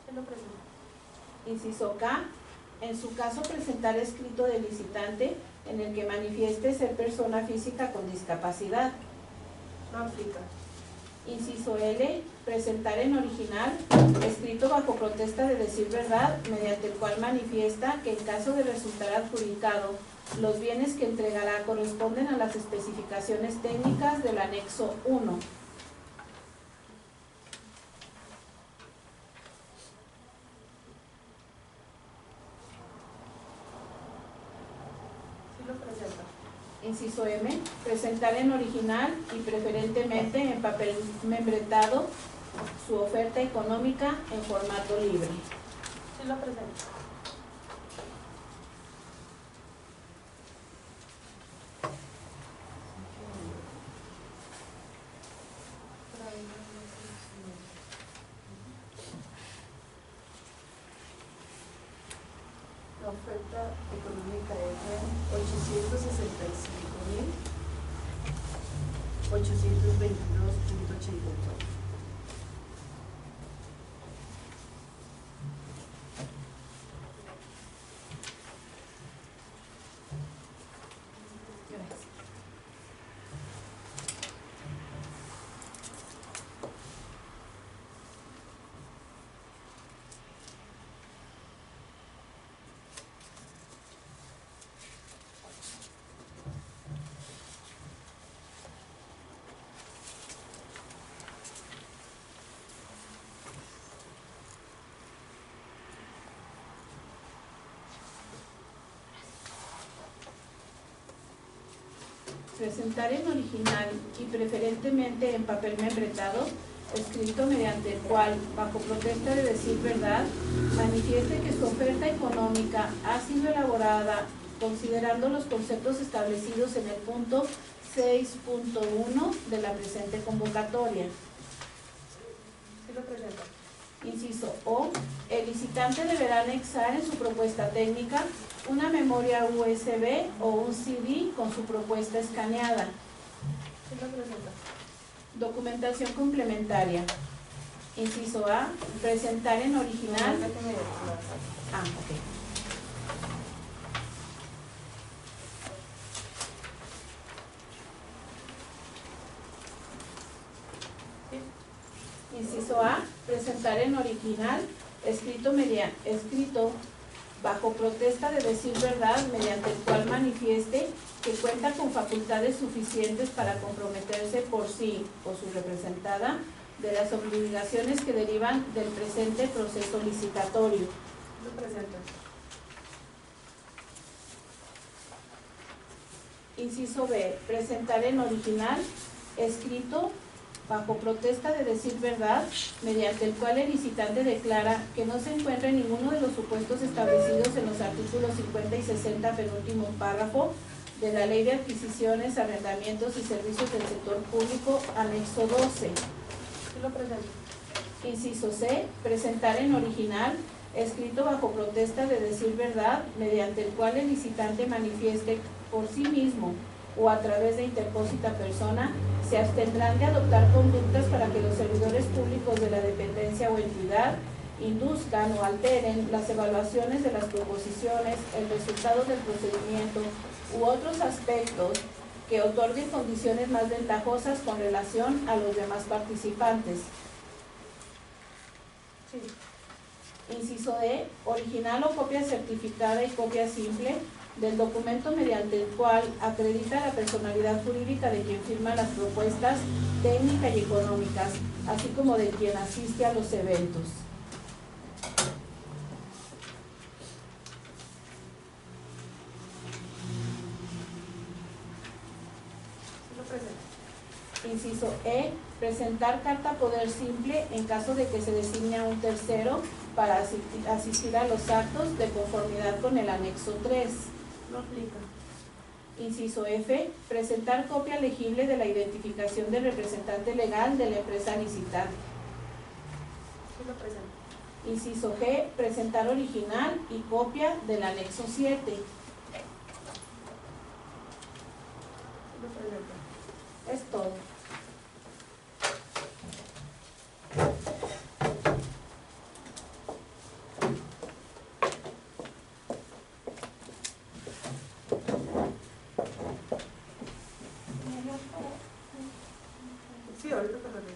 Sí lo presenta. Inciso K, en su caso presentar escrito del licitante en el que manifieste ser persona física con discapacidad. No aplica. Inciso L, presentar en original escrito bajo protesta de decir verdad mediante el cual manifiesta que en caso de resultar adjudicado los bienes que entregará corresponden a las especificaciones técnicas del anexo 1. Sí lo presenta. Inciso M, presentar en original y preferentemente en papel membretado su oferta económica en formato libre. Sí lo presenta. La oferta económica es $35,822.84. Presentar en original y preferentemente en papel membretado, escrito mediante el cual, bajo protesta de decir verdad, manifieste que su oferta económica ha sido elaborada considerando los conceptos establecidos en el punto 6.1 de la presente convocatoria. Sí lo presento. Inciso O, el licitante deberá anexar en su propuesta técnica una memoria USB o un CD con su propuesta escaneada. Sí lo presento. Documentación complementaria. Inciso A, presentar en original. Ah, ok. Inciso A, presentar en original, escrito bajo protesta de decir verdad, mediante el cual manifieste que cuenta con facultades suficientes para comprometerse por sí o su representada de las obligaciones que derivan del presente proceso licitatorio. Lo presento. Inciso B, presentar en original, escrito bajo protesta de decir verdad, mediante el cual el licitante declara que no se encuentra en ninguno de los supuestos establecidos en los artículos 50 y 60, penúltimo párrafo, de la Ley de Adquisiciones, Arrendamientos y Servicios del Sector Público, anexo 12. Sí lo presento. Inciso C, presentar en original, escrito bajo protesta de decir verdad, mediante el cual el licitante manifieste por sí mismo o a través de interpósita persona, se abstendrán de adoptar conductas para que los servidores públicos de la dependencia o entidad induzcan o alteren las evaluaciones de las proposiciones, el resultado del procedimiento u otros aspectos que otorguen condiciones más ventajosas con relación a los demás participantes. Sí. Inciso D, original o copia certificada y copia simple del documento mediante el cual acredita la personalidad jurídica de quien firma las propuestas técnicas y económicas, así como de quien asiste a los eventos. Sí lo presento. Inciso E, presentar carta poder simple en caso de que se designe a un tercero para asistir a los actos de conformidad con el anexo 3. Lo aplica. Inciso F, presentar copia legible de la identificación del representante legal de la empresa licitante. Sí lo presento. Inciso G, presentar original y copia del anexo 7. Sí lo presento. Es todo. Sí, ahorita te lo digo.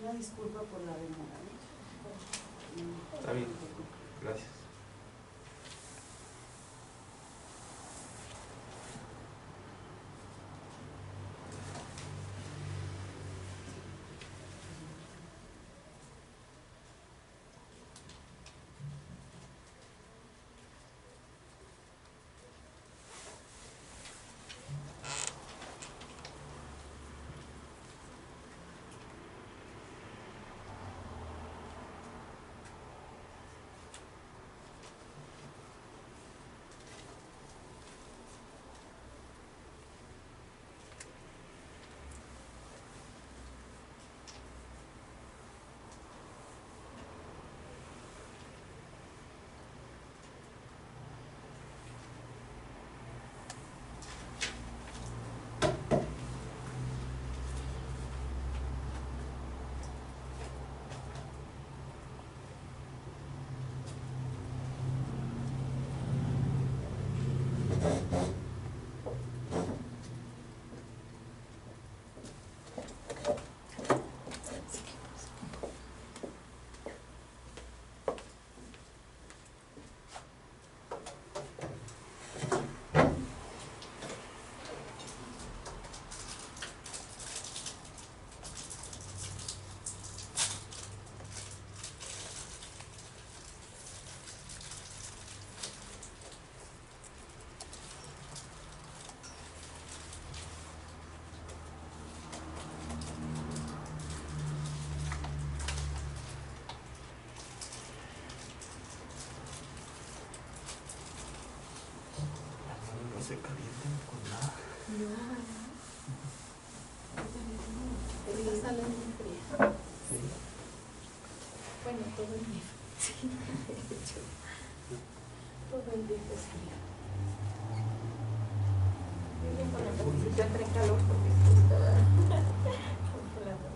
Una disculpa por la demora. Está bien, gracias. se calientan con nada. Esta sala es muy fría. Sí. Bueno, todo el día. Sí, de hecho. Todo el día es frío. Yo bien con la camiseta entre calor porque estoy toda congelada.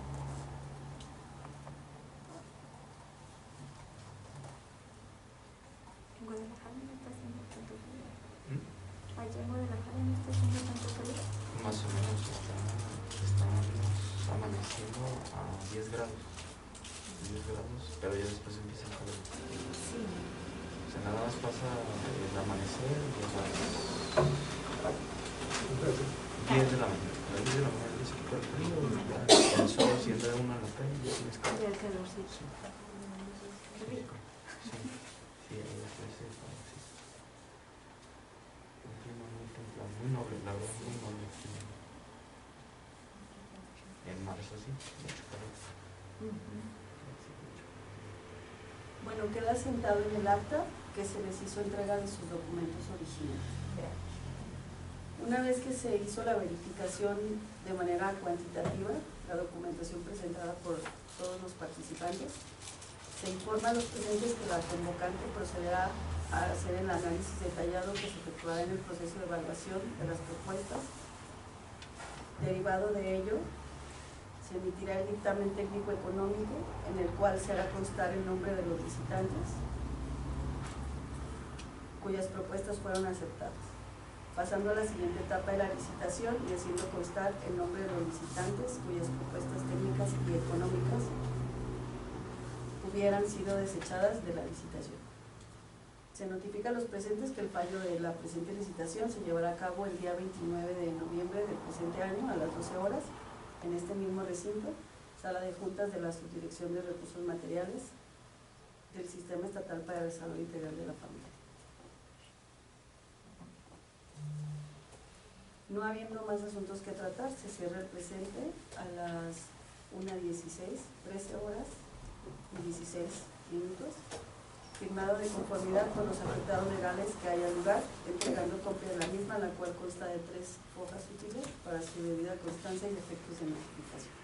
En Guadalajara no está haciendo tanto frío. ¿Mm? Allá en Guadalajara no está haciendo tanto frío. Más o menos estamos amaneciendo a 10 grados. 10 grados, pero ya después empieza a calor. Sí. O sea, nada más pasa el amanecer y a las 10 de la mañana. A las 10 de la mañana ya se quita el frío, ya el sol si entra uno a la calle ya tienes calor. Ya el calorcito. Sí. Qué rico. Sí, sí, ahí aparece el calor, sí. Un clima muy templado, muy noble, la verdad, muy noble. En marzo sí, mucho calor. Bueno, queda sentado en el acta que se les hizo entrega de sus documentos originales. Una vez que se hizo la verificación de manera cuantitativa, la documentación presentada por todos los participantes, se informa a los presentes que la convocante procederá a hacer el análisis detallado que se efectuará en el proceso de evaluación de las propuestas. Derivado de ello, se emitirá el dictamen técnico económico en el cual se hará constar el nombre de los licitantes cuyas propuestas fueron aceptadas, pasando a la siguiente etapa de la licitación y haciendo constar el nombre de los licitantes cuyas propuestas técnicas y económicas hubieran sido desechadas de la licitación. Se notifica a los presentes que el fallo de la presente licitación se llevará a cabo el día 29 de noviembre del presente año a las 12 horas en este mismo recinto, sala de juntas de la Subdirección de Recursos Materiales del Sistema Estatal para el Desarrollo Integral de la Familia. No habiendo más asuntos que tratar, se cierra el presente a las 1:16, 13 horas y 16 minutos, firmado de conformidad con los afectados legales que haya lugar, entregando copia de la misma, la cual consta de 3 hojas útiles para su debida constancia y efectos de notificación.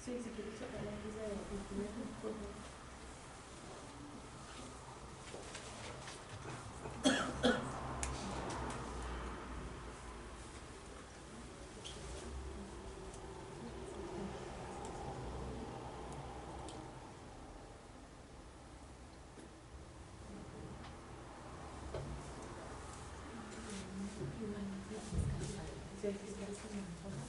Sí, si quieres sacar la visa de documento, por favor. Sí, el fiscal se me informa.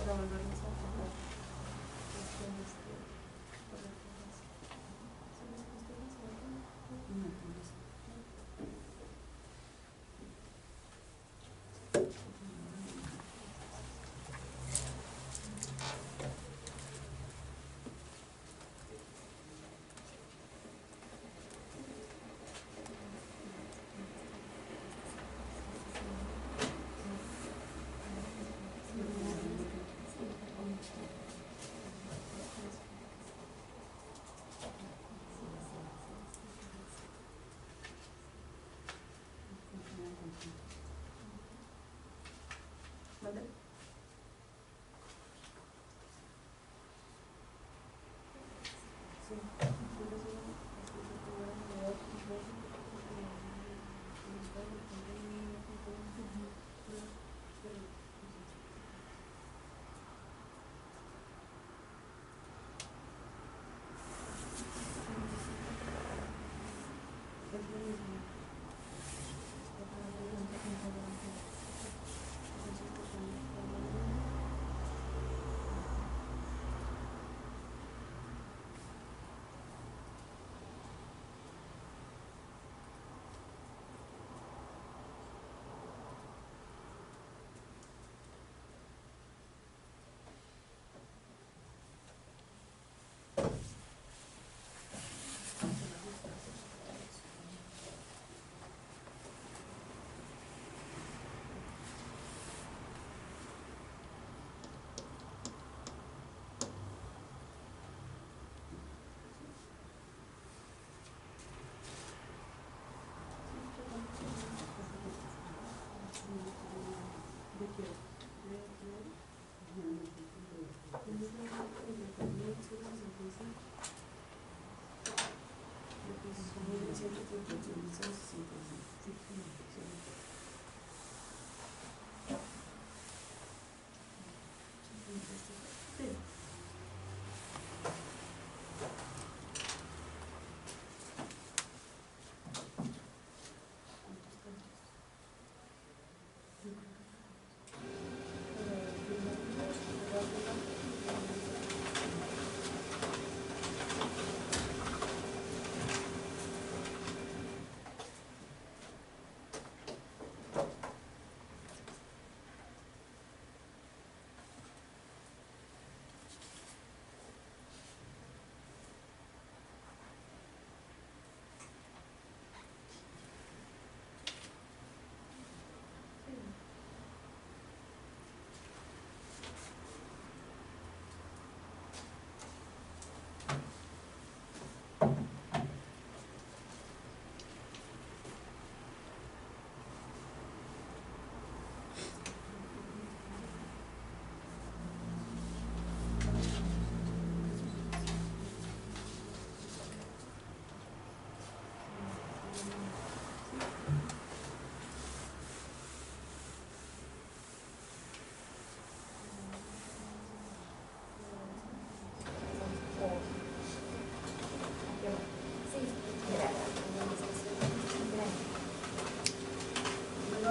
Para volvernos a tocar. ¿Vale?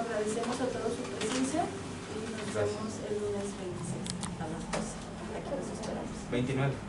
Agradecemos a todos su presencia y nos vemos el lunes 26 a las 12. Aquí los esperamos. 29.